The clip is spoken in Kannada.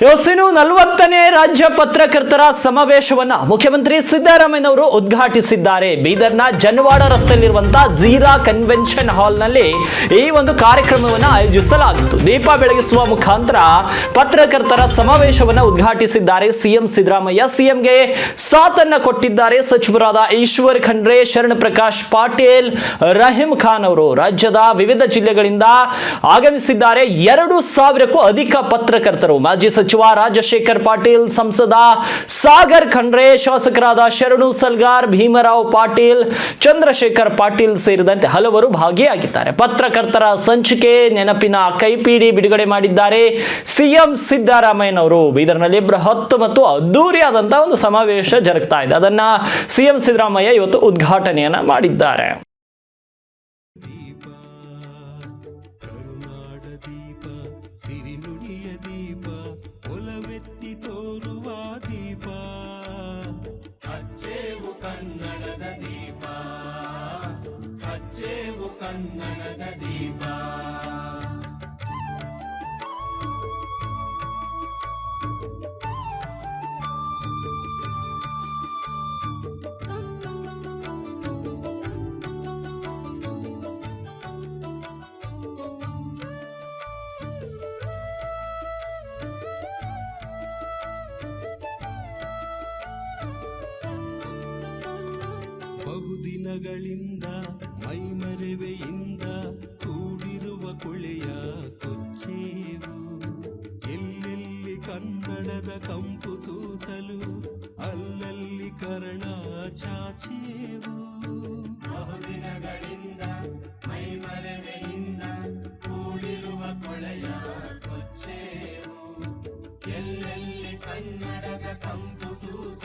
ಯೋಸಿನು 40ನೇ ರಾಜ್ಯ ಪತ್ರಕರ್ತರ ಸಮಾವೇಶವನ್ನ ಮುಖ್ಯಮಂತ್ರಿ ಸಿದ್ದರಾಮಯ್ಯನವರು ಉದ್ಘಾಟಿಸಿದ್ದಾರೆ. ಬೀದರ್ನ ಜನವಾಡ ರಸ್ತೆಯಲ್ಲಿರುವಂತಹ ಜೀರಾ ಕನ್ವೆನ್ಷನ್ ಹಾಲ್ನಲ್ಲಿ ಈ ಒಂದು ಕಾರ್ಯಕ್ರಮವನ್ನು ಆಯೋಜಿಸಲಾಗಿತ್ತು. ದೀಪ ಬೆಳಗಿಸುವ ಮುಖಾಂತರ ಪತ್ರಕರ್ತರ ಸಮಾವೇಶವನ್ನ ಉದ್ಘಾಟಿಸಿದ್ದಾರೆ ಸಿಎಂ ಸಿದ್ದರಾಮಯ್ಯ. ಸಿಎಂಗೆ ಸಾಥನ್ನ ಕೊಟ್ಟಿದ್ದಾರೆ ಸಚಿವರಾದ ಈಶ್ವರ್ ಖಂಡ್ರೆ, ಶರಣ್ ಪ್ರಕಾಶ್ ಪಾಟೀಲ್, ರಹೀಂ ಖಾನ್ ಅವರು. ರಾಜ್ಯದ ವಿವಿಧ ಜಿಲ್ಲೆಗಳಿಂದ ಆಗಮಿಸಿದ್ದಾರೆ. 2,000ಕ್ಕೂ ಅಧಿಕ ಪತ್ರಕರ್ತರು. ಮಾಜಿ ಸಚಿವ ರಾಜಶೇಖರ್ ಪಾಟೀಲ್, ಸಂಸದ ಸಾಗರ್ ಖಂಡ್ರೆ, ಶಾಸಕರಾದ ಶರಣು ಸಲ್ಗಾರ್, ಭೀಮರಾವ್ ಪಾಟೀಲ್, ಚಂದ್ರಶೇಖರ್ ಪಾಟೀಲ್ ಸೇರಿದಂತೆ ಹಲವರು ಭಾಗಿಯಾಗಿದ್ದಾರೆ. ಪತ್ರಕರ್ತರ ಸಂಚಿಕೆ ನೆನಪಿನ ಕೈಪಿಡಿ ಬಿಡುಗಡೆ ಮಾಡಿದ್ದಾರೆ ಸಿಎಂ ಸಿದ್ದರಾಮಯ್ಯನವರು. ಬೀದರ್ನಲ್ಲಿ ಬೃಹತ್ ಮತ್ತು ಅದ್ದೂರಿಯಾದಂತಹ ಒಂದು ಸಮಾವೇಶ ಜರುಗ್ತಾ ಇದೆ. ಅದನ್ನ ಸಿಎಂ ಸಿದ್ದರಾಮಯ್ಯ ಇವತ್ತು ಉದ್ಘಾಟನೆಯನ್ನ ಮಾಡಿದ್ದಾರೆ. ಸಿರಿನುಡಿಯ ದೀಪ ಒಲವೆತ್ತಿ ತೋರುವ ದೀಪ, ಹಚ್ಚೇವು ಕನ್ನಡದ ದೀಪ, ಹಚ್ಚೇವು ಕನ್ನಡದ ದೀಪ. ಬಹುದಿನಗಳಿಂದ ಮೈಮರೆವೆಯಿಂದ ಕೂಡಿರುವ ಕೊಳೆಯ ಕೊಚ್ಚೇವು, ಎಲ್ಲೆಲ್ಲಿ ಕನ್ನಡದ ಕಂಪು ಸೂಸಲು ಅಲ್ಲಲ್ಲಿ ಕರ್ಣ ಚಾಚೇವು. ಬಹುದಿನಗಳಿಂದ